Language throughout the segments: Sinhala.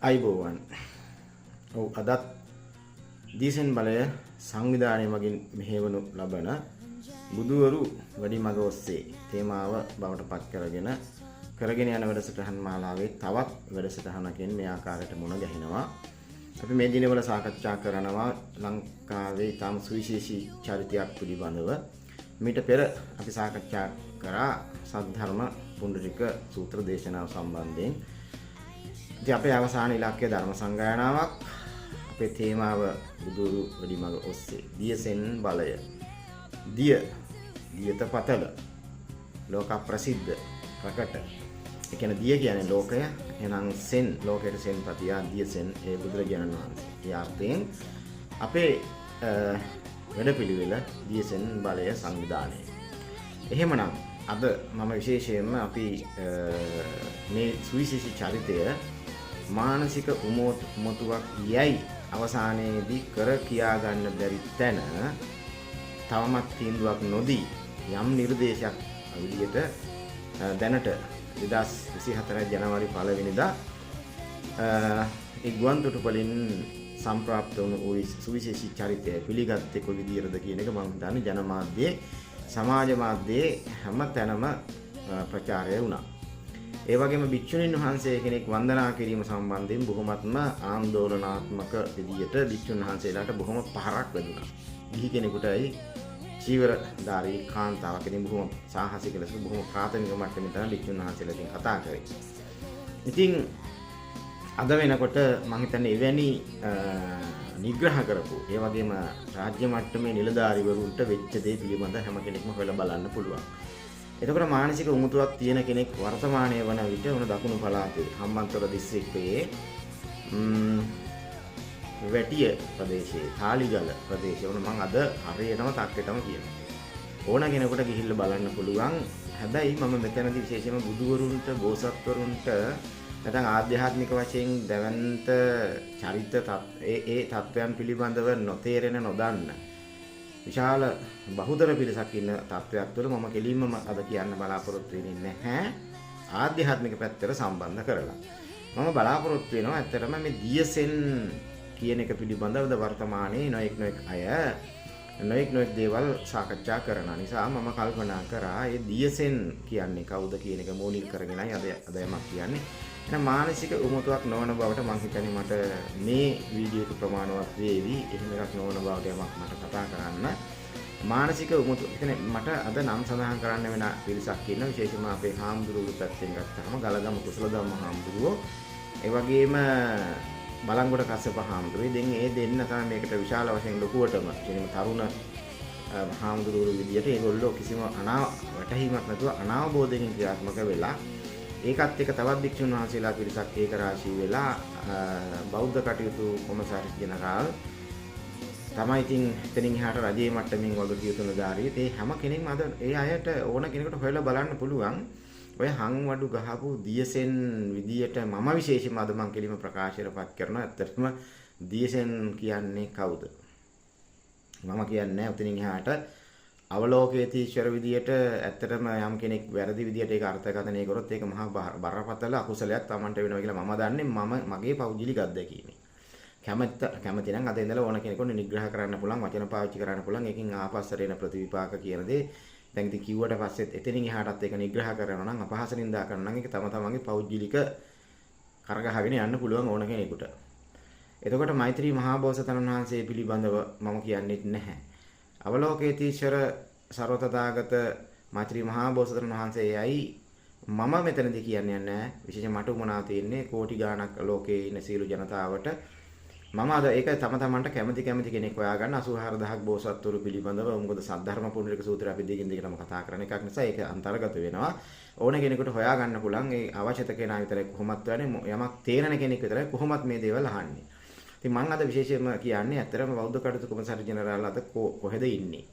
අයිබෝවන්. ඔව් අදත් දීසෙන් බලය සංවිධානය මගින් මෙහෙවනු ලබන බුදුවරු වැඩිමග ඔස්සේ තේමාව බවට පත් කරගෙන යන වැඩසටහන් මාලාවේ තවත් වැඩසටහනකින් මේ ආකාරයට මුණ ගැහෙනවා. අපි මේ දිනවල සාකච්ඡා කරනවා ලංකාවේ ඊටම සුවිශේෂී චරිතයක් පිළිබඳව. මීට පෙර අපි සාකච්ඡා කරා සද්ධර්ම පුණ්ඩරික සූත්‍ර දේශනාව සම්බන්ධයෙන්. ඉතින් අපේ අවසාන ඉලක්කය ධර්ම සංගායනාවක්. අපේ තේමාව බුදුරු වැඩිමග ඔස්සේ දියසෙන් බලය. දියත පතල ලෝක ප්‍රසිද්ධ ප්‍රකට. ඒ කියන්නේ දිය කියන්නේ ලෝකය. එහෙනම් සෙන් ලෝකයට සෙන්පතියා දියසෙන් ඒ බුදුරජාණන් වහන්සේ. ඒ අර්ථයෙන් අපේ වැඩපිළිවෙල දියසෙන් බලය සංවිධානය. එහෙමනම් අද මම විශේෂයෙන්ම අපි මේ සුවිශේෂී චරිතය මානසික උමතුවක් යයි අවසානයේදී කර කියා ගන්න බැරි තැන තවමත් තීන්දුවක් නොදී යම් නිර්දේශයක් විදියට දැනට 2024 ජනවාරි 1 වෙනිදා ගුවන් තොටුපළින් සම්ප්‍රාප්ත වුණු සුවිශේෂී චරිතය පිළිගත්තේ කොයි විදියටද කියන එක මම හිතන්නේ ජනමාධ්‍යයේ සමාජ මාධ්‍යයේ හැම තැනම ප්‍රචාරය වුණා. ඒ වගේම භික්ෂුණීන් වහන්සේ කෙනෙක් වන්දනා කිරීම සම්බන්ධයෙන් බොහොමත්ම ආందోලනාත්මක විදියට භික්ෂුන් වහන්සේලාට බොහොම පහරක් වැදුනා. ගිහි කෙනෙකුටයි චීවරධාරී කාන්තාවක් කෙනෙක් බොහොම සාහසික ලෙස බොහොම ප්‍රාථමික මට්ටමේ තමයි භික්ෂුන් වහන්සේලාගෙන් කතා කරේ. ඉතින් අද වෙනකොට මම හිතන්නේ එවැනි නිග්‍රහ කරපු ඒ වගේම රාජ්‍ය මට්ටමේ නිලධාරීවරුන්ට වෙච්ච දේ පිළිබඳ හැම කෙනෙක්ම හොයලා බලන්න පුළුවන්. එතකොට මානසික උමුතුවක් තියෙන කෙනෙක් වර්තමානයේ වන විට උන දකුණු පළාතේ හම්බන්තොට දිස්ත්‍රික්කයේ වැටිය ප්‍රදේශයේ තාලිගල ප්‍රදේශයේ උන මම අද හරියටම තක්කෙටම කියනවා. ඕන කෙනෙකුට ගිහිල්ලා බලන්න පුළුවන්. හැබැයි මම මෙතනදී විශේෂයෙන්ම බුදුවරුන්ට බෝසත්වරුන්ට නැත්නම් ආධ්‍යාත්මික වශයෙන් දැවැන්ත චරිත ඒ තත්වයන් පිළිබඳව නොතේරෙන නොදන්න විශාල බහුතර පිරිසක් ඉන්න තත්වයක් තුළ මම කෙලින්ම අද කියන්න බලාපොරොත්තු වෙන්නේ නැහැ ආධ්‍යාත්මික පැත්තට සම්බන්ධ කරලා. මම බලාපොරොත්තු වෙනවා ඇත්තටම මේ දියසෙන් කියන එක පිළිබඳව වර්තමානයේ නොඑක් අය නොඑක් දේවල් සාකච්ඡා කරන නිසා මම කල්පනා කරා මේ දියසෙන් කියන්නේ කවුද කියන එක මූලික කරගෙනයි අද යමක් කියන්නේ. එහෙනම් මානසික උමතුවක් නොවන බවට මම හිතන්නේ මට මේ වීඩියෝ එක ප්‍රමාණවත් වේවි. එහෙම එකක් නොවන බවට යමක් මට කතා කරන්න. මානසික උමතු කියන්නේ මට අද නම් සඳහන් කරන්න වෙන පිරිසක් ඉන්නවා. විශේෂයෙන්ම අපේ හාමුදුරුවෝ පැත්තෙන් ගත්තාම ගලගම කුසල ධම්ම හාමුදුරුවෝ ඒ වගේම බලංගොඩ කස්සප හාමුදුරුවෝ. දැන් ඒ දෙන්න තමයි මේකට විශාල වශයෙන් ලොකුවටම කියනම තරුණ හාමුදුරුවෝ විදියට ඒගොල්ලෝ කිසිම වැටහීමක් නැතුව අනාවබෝධයෙන් ක්‍රියාත්මක වෙලා ඒකත් එක්ක තවත් භික්ෂුන් වහන්සේලා පිරිසක් ඒක රාශී වෙලා බෞද්ධ කටයුතු කොමසාරිස් ජෙනරාල් තමයි ඉතින් එතනින් එහාට රජයේ මට්ටමින් වගකීම් තුන ධාරියෙ. ඒ හැම කෙනෙක්ම අද ඒ අයට ඕන කෙනෙකුට හොයලා බලන්න පුළුවන්. ඔය හංවඩු ගහපු දියසෙන් විදියට මම විශේෂයෙන්ම අද මම කෙලිම ප්‍රකාශයටපත් කරනවා. ඇත්තටම දියසෙන් කියන්නේ කවුද? මම කියන්නේ උතනින් එහාට අවලෝකයේ තීක්ෂර විදියට ඇත්තටම යම් කෙනෙක් වැරදි විදියට ඒක අර්ථකථනය කරොත් ඒක මහා බරපතල අකුසලයක් Tamanට වෙනවා කියලා මම දන්නේ. මගේ පෞද්ගලික අත්දැකීමෙන්. කැමති නම් අද ඉඳලා ඕන කෙනෙකුට නිග්‍රහ කරන්න පුළුවන්, වචන පාවිච්චි කරන්න පුළුවන්. ඒකින් ආපස්සට එන ප්‍රතිවිපාක කියන දේ දැන් ඉතින් කිව්වට පස්සෙත් එතනින් එහාටත් ඒක නිග්‍රහ කරනවා නම් අපහාස නින්දා කරනවා නම් ඒක තමන්ගේ පෞද්ගලික කරගහගෙන යන්න පුළුවන් ඕන කෙනෙකුට. එතකොට මෛත්‍රී මහා බෝසතාණන් වහන්සේ පිළිබඳව මම කියන්නේ නැහැ. අවලෝකයේ තීක්ෂර සර්වතථාගත මෛත්‍රී මහා බෝසතාණන් වහන්සේයයි මම මෙතනදී කියන්නේ නැහැ. විශේෂයෙන් මට උමනා තියෙන්නේ කෝටි ගාණක් ලෝකයේ ඉන්න සියලු ජනතාවට මම අද ඒක තමන්ට කැමති කෙනෙක් හොයාගන්න 84000ක් බෝසත්වරු පිළිබඳව මොකද සද්ධර්ම පුණ්ඩරික සූත්‍රය අපි දිගින් දිගටම කතා කරන එකක් නිසා ඒක අන්තර්ගත වෙනවා. ඕන කෙනෙකුට හොයාගන්න පුළුවන්. ඒ අවශ්‍යත කෙනා විතරයි කොහොමත් වෙන්නේ යමක් තේරෙන කෙනෙක් විතරයි කොහොමත් මේ දේවල් අහන්නේ. ඉතින් මම අද විශේෂයෙන්ම කියන්නේ ඇත්තටම බෞද්ධ කටයුතු කොමසාරි ජෙනරාල් අද කොහෙද ඉන්නේ?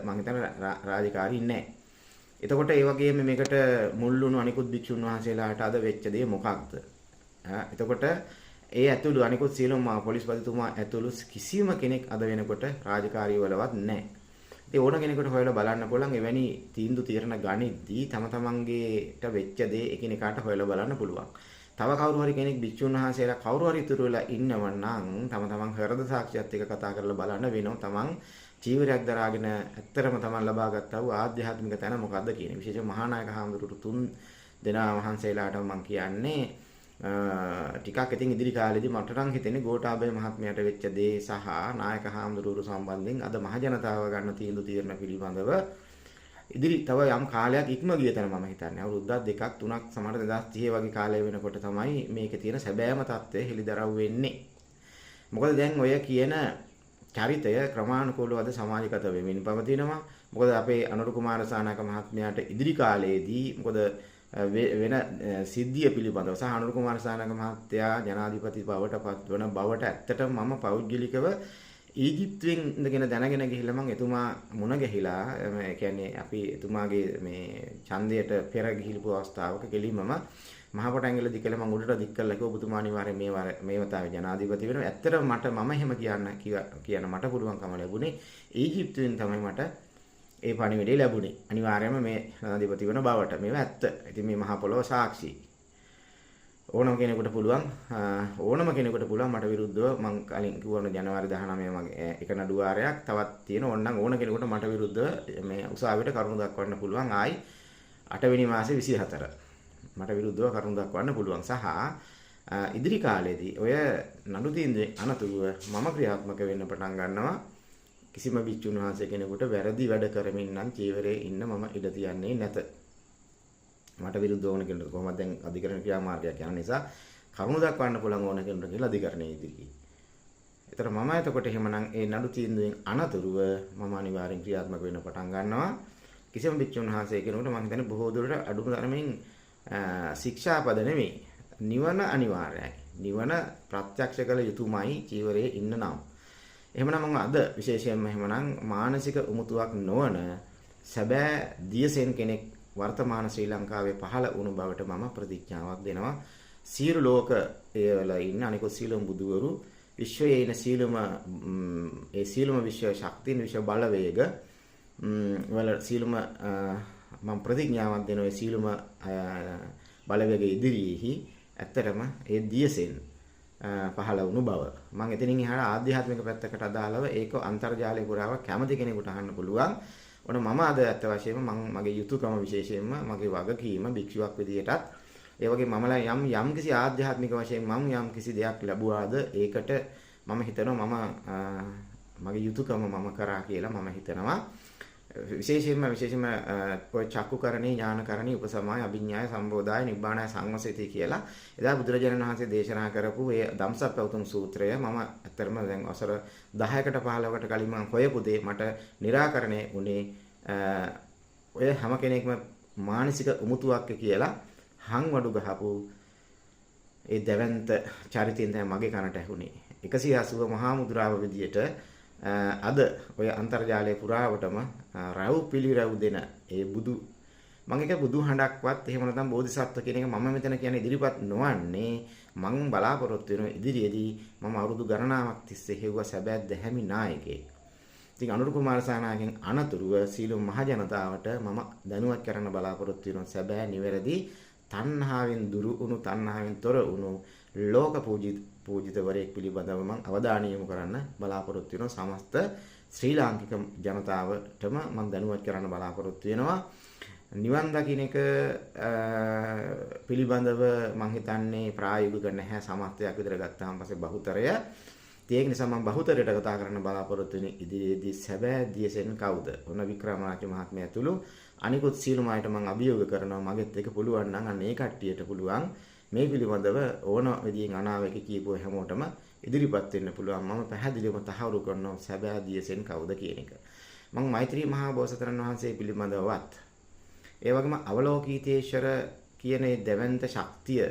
මම හිතන්නේ රාජකාරී නැහැ. එතකොට ඒ වගේම මේකට මුල් වුණු අනිකුත් භික්ෂුන් වහන්සේලාට අද වෙච්ච දේ මොකක්ද? එතකොට ඒ ඇතුළු අනිකුත් සියලුම පොලිස්පතිතුමා ඇතුළු කිසිම කෙනෙක් අද වෙනකොට රාජකාරී වලවත් නැහැ. ඉතින් ඕන කෙනෙකුට හොයලා බලන්න පුළුවන් එවැනි තීන්දුව తీරන ගණිතී තමන්ගේට වෙච්ච දේ එකිනෙකාට හොයලා බලන්න පුළුවන්. තව කවුරු හරි කෙනෙක් භික්ෂුන් වහන්සේලා කවුරු හරි ඉතුරු වෙලා ඉන්නව නම් තමන් හෘද සාක්ෂියත් එක්ක කතා කරලා බලන්න වෙනවා තමන් චීවරයක් දරාගෙන ඇත්තරම තමන් ලබා ගත්තා වූ ආධ්‍යාත්මික තැන මොකද්ද කියන විශේෂයෙන් මහානායක හාමුදුරුවෝ තුන් දෙනා වහන්සේලාට මම කියන්නේ ටිකක් ඉතින් ඉදිරි කාලෙදී මට නම් හිතෙන්නේ ගෝඨාභය මහත්මයාට වෙච්ච දේ සහ නායක හාමුදුරුවෝ සම්බන්ධයෙන් අද මහ ජනතාව ගන්න තීරණ පිළිබඳව ඉදිරි තව යම් කාලයක් ඉක්ම ගිය තැන මම හිතන්නේ අවුරුද්දක් දෙකක් තුනක් සමහර 2030 වගේ කාලය වෙනකොට තමයි මේකේ තියෙන සැබෑම தත්ත්වය හෙළිදරව් වෙන්නේ. මොකද දැන් ඔය කියන චරිතය ක්‍රමානුකූලව අද සමාජගත වෙමින් පවතිනවා. මොකද අපේ අනුර කුමාර සානායක මහත්මයාට ඉදිරි කාලයේදී මොකද වෙන සිද්ධිය පිළිබඳව සහ අනුර කුමාර සානායක මහත්තයා ජනාධිපති බවට පත්වන බවට ඇත්තටම මම පෞද්ගලිකව ඊජිප්තුවෙන් ඉඳගෙන දැනගෙන ගිහිල්ලා මම එතුමා මුණ ගැහිලා ඒ කියන්නේ අපි එතුමාගේ මේ ඡන්දයට පෙර ගිහිල්පු අවස්ථාවක කෙලින්මම මහ පොටැංගල දිකලා මම උඩට දික් කළා කිව්වා ඔබතුමා අනිවාර්යයෙන් මේ වතාවේ ජනාධිපති වෙනවා. ඇත්තටම මම එහෙම කියන්න මට පුළුවන්කම ලැබුණේ ඊජිප්තුවෙන් තමයි මට ඒ පණිවිඩය ලැබුණේ. අනිවාර්යයෙන්ම මේ ජනාධිපති වෙන බවට. මේව ඇත්ත. ඉතින් මේ මහ පොළොව සාක්ෂි. ඕනම කෙනෙකුට පුළුවන් මට විරුද්ධව මම කලින් කිව්වනේ ජනවාරි 19 මගේ එක නඩුවාරයක් තවත් තියෙන ඕනනම් ඕන කෙනෙකුට මට විරුද්ධව මේ උසාවියට කරුණු දක්වන්න පුළුවන් ආයි 8 වෙනි මාසේ 24 මට විරුද්ධව කරුණු දක්වන්න පුළුවන් සහ ඉදිරි කාලේදී ඔය නඩු තීන්දුවේ අනතුරුව මම ක්‍රියාත්මක වෙන්න පටන් ගන්නවා කිසිම භික්ෂුන් වහන්සේ කෙනෙකුට වැරදි වැඩ කරමින් නම් චීවරයේ ඉන්න මම ඉඩ තියන්නේ නැත. මට විරුද්ධව ඕන කෙනෙකුට කොහොමද දැන් අධිකරණ ක්‍රියාමාර්ගයක් යන නිසා කරුණු දක්වන්න පුළුවන් ඕන කෙනෙකුට කියලා අධිකරණයේ ඉදිරියේ. ඒතර මම එතකොට එහෙමනම් ඒ නඩු තීන්දුවෙන් අනතුරුව මම අනිවාර්යෙන් ක්‍රියාත්මක වෙන්න පටන් ගන්නවා. කිසිම භික්ෂුන් වහන්සේ කෙනෙකුට මම හිතන්නේ බොහෝ දුරට අඩුම තරමින් ශික්ෂාපද නෙමෙයි. නිවන අනිවාර්යයි. නිවන ප්‍රත්‍යක්ෂ කළ යුතුමයි චීවරයේ ඉන්න නම්. එහෙමනම් මම අද විශේෂයෙන්ම එහෙමනම් මානසික උමුතුවක් නොවන සැබෑ දියසෙන් කෙනෙක් වර්තමාන ශ්‍රී ලංකාවේ පහළ වුණු බවට මම ප්‍රතිඥාවක් දෙනවා. සියලු ලෝකවල ඉන්න අනිකුත් සීලම බුදුවරු විශ්වයේ ඉන්න සීලම විශ්ව ශක්තියන් විශ්ව බලවේග වල සීලම මම ප්‍රතිඥාවක් දෙනවා. ඒ සීලම බලවේග ඉදිරියේහි ඇත්තටම ඒ දියසෙන් පහළ වුණු බව මම එතනින් එහාට ආධ්‍යාත්මික පැත්තකට අදාළව ඒක අන්තර්ජාලය පුරාව කැමති කෙනෙකුට අහන්න පුළුවන්. ඔන්න මම අද ඇත්ත වශයෙන්ම මගේ යුතුයකම විශේෂයෙන්ම මගේ වගකීම භික්ෂුවක් විදියටත් ඒ වගේ මමලා යම් කිසි ආධ්‍යාත්මික වශයෙන් මම යම් කිසි දෙයක් ලැබුවාද ඒකට මම හිතනවා මගේ යුතුයකම මම කරා කියලා මම හිතනවා. විශේෂයෙන්ම ඔය චක්කුකරණේ ඥානකරණේ උපසමාය අභිඥාය සම්බෝධාය නිබ්බානාය සංවසිතී කියලා එදා බුදුරජාණන් වහන්සේ දේශනා කරපු ඒ ධම්සප්පවතුම් සූත්‍රය මම ඇත්තටම දැන් වසර 10කට 15කට කලින් මම හොයපු දේ මට निराකරණය වුණේ ඔය හැම කෙනෙක්ම මානසික උමුතුවක් කියලා හංවඩු ගහපු ඒ දෙවන්ත චරිතයෙන් තමයි මගේ කනට ඇහුනේ 180 මහා මුද්‍රාව විදියට අද ඔය අන්තර්ජාලය පුරාවටම රැව් පිළිරැව් දෙන ඒ බුදු මම එක බුදු හඬක්වත් එහෙම නැත්නම් බෝධිසත්ව කියන එක මම මෙතන කියන්නේ ඉදිරිපත් නොවන්නේ මම බලාපොරොත්තු වෙන ඉදිරියේදී මම අවුරුදු ගණනාවක් තිස්සේ හෙව්වා සැබෑ දැහැමි නායකයෙක්. ඉතින් අනුර කුමාර සානායකෙන් අනතුරුව සීලු මහ ජනතාවට මම දැනුවත් කරන්න බලාපොරොත්තු වෙන සැබෑ නිවැරදි තණ්හාවෙන් දුරු වුණු තණ්හාවෙන් තොර වුණු ලෝක පූජිතවරයෙක් පිළිබඳව මම අවධානය යොමු කරන්න බලාපොරොත්තු වෙනවා. සමස්ත ශ්‍රී ලාංකික ජනතාවටම මම දැනුවත් කරන්න බලාපොරොත්තු වෙනවා. නිවන් දකින්න එක පිළිබඳව මම හිතන්නේ ප්‍රායෝගික නැහැ සමස්තයක් විතර ගත්තාම පස්සේ බහුතරය. ඒක නිසා මම බහුතරයට කතා කරන්න බලාපොරොත්තු වෙන ඉදිරියේදී සැබෑ දියසෙන් කවුද? ඔන්න වික්‍රමරාජ මහත්මයා ඇතුළු අනිකුත් සීලම අයට මම අභියෝග කරනවා මගෙත් එක පුළුවන් නම් අන්න ඒ කට්ටියට පුළුවන් මේ පිළිබඳව ඕන විදියෙන් අනාවේක කියපුව හැමෝටම ඉදිරිපත් වෙන්න පුළුවන්. මම පැහැදිලිවම තහවුරු කරනවා සැබෑ දියසෙන් කවුද කියන එක. මම මෛත්‍රී මහා බෝසතරන් වහන්සේ පිළිබඳවවත් ඒ වගේම අවලෝකීතේශ්වර කියන ඒ දෙවන්ත ශක්තිය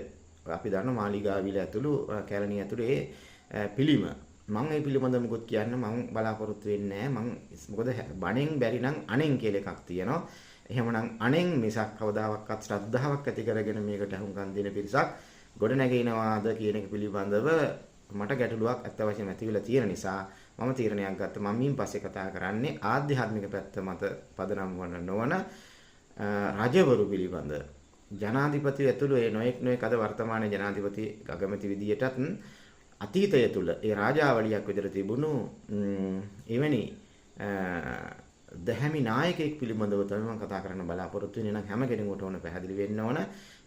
අපි දන්න මාලිගාවිල ඇතුළු කැලණිය ඇතුළු ඒ පිළිම මම ඒ පිළිබඳව මොකොත් කියන්න මම බලාපොරොත්තු වෙන්නේ නැහැ. මොකද බණෙන් බැරි නම් අණෙන් කියලා එකක් තියෙනවා. එහෙමනම් අණෙන් මිසක් කවදාවත් ශ්‍රද්ධාවක් ඇති කරගෙන මේකට අහුම්කම් දෙන පිරිසක් ගොඩ නැගෙනවාද කියන එක පිළිබඳව මට ගැටලුවක් අත්ත වශයෙන්ම ඇති වෙලා තියෙන නිසා මම තීරණයක් ගත්තා. මම මින් පස්සේ කතා කරන්නේ ආධ්‍යාත්මික පැත්ත මත පදනම් වන නොවන රජවරු පිළිබඳ ජනාධිපති ඇතුළු ඒ නොඑක් අද වර්තමානයේ ජනාධිපති අගමැති විදියටත් අතීතය තුල ඒ රාජාවලියක් විතර තිබුණු එවැනි දැහැමි නායකයෙක් පිළිබඳව තමයි මම කතා කරන්න බලාපොරොත්තු වෙන්නේ. නම් හැම කෙනෙකුට ඕන පැහැදිලි වෙන්න ඕන.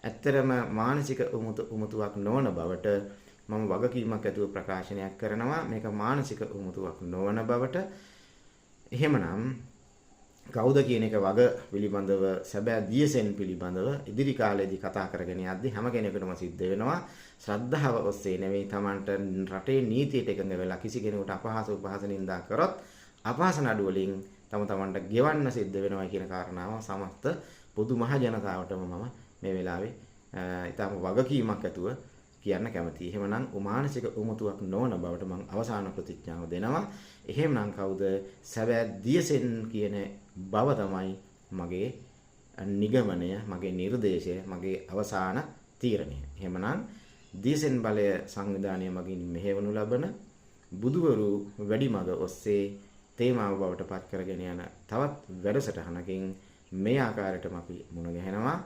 ඇත්තරම මානසික උමුතුවක් නොවන බවට මම වගකීමක් ඇතුව ප්‍රකාශනයක් කරනවා. මේක මානසික උමුතුවක් නොවන බවට. එහෙමනම් කවුද කියන එක වග පිළිබඳව සැබෑ දියසෙන් පිළිබඳව ඉදිරි කාලේදී කතා කරගෙන යද්දී හැම කෙනෙකුටම සිද්ධ වෙනවා ශ්‍රද්ධාව ඔස්සේ නෙවෙයි Tamanට රටේ නීතියට එකඟ වෙලා කිසි කෙනෙකුට අපහාස උපහාස නින්දා කරොත් අපහාස නඩු වලින් Tamanට ගෙවන්න සිද්ධ වෙනවා කියන කාරණාව සමස්ත පොදු මහ ජනතාවටම මම මේ වෙලාවේ ඊටම වගකීමක් ඇතුව කියන්න කැමතියි. එහෙමනම් මානසික උමුතුවක් නොවන බවට මම අවසාන ප්‍රතිඥාව දෙනවා. එහෙමනම් කවුද සැබෑ දියසෙන් කියන බව තමයි මගේ නිගමනය, මගේ නිර්දේශය, මගේ අවසාන තීරණය. එහෙමනම් දියසෙන් බලය සංවිධානය මගින් මෙහෙවනු ලබන බුදුවරු වැඩිමග ඔස්සේ තේමාව බවට පත් කරගෙන යන තවත් වැඩසටහනකින් මේ ආකාරයටම අපි මුණ ගැහෙනවා.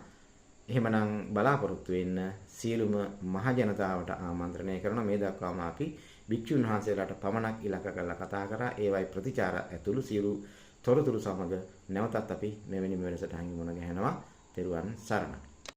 එහෙමනම් බලාපොරොත්තු වෙන්න සියලුම මහ ජනතාවට ආමන්ත්‍රණය කරන මේ දක්වාම අපි භික්ෂුන් වහන්සේලාට පමණක් ඉලක්ක කරලා කතා කරා. ඒවයි ප්‍රතිචාර ඇතුළු සියලු තොරතුරු සමග නැවතත් අපි මෙවැනි වෙනසට හංගි මුණ ගැහෙනවා. තෙරුවන් සරණයි.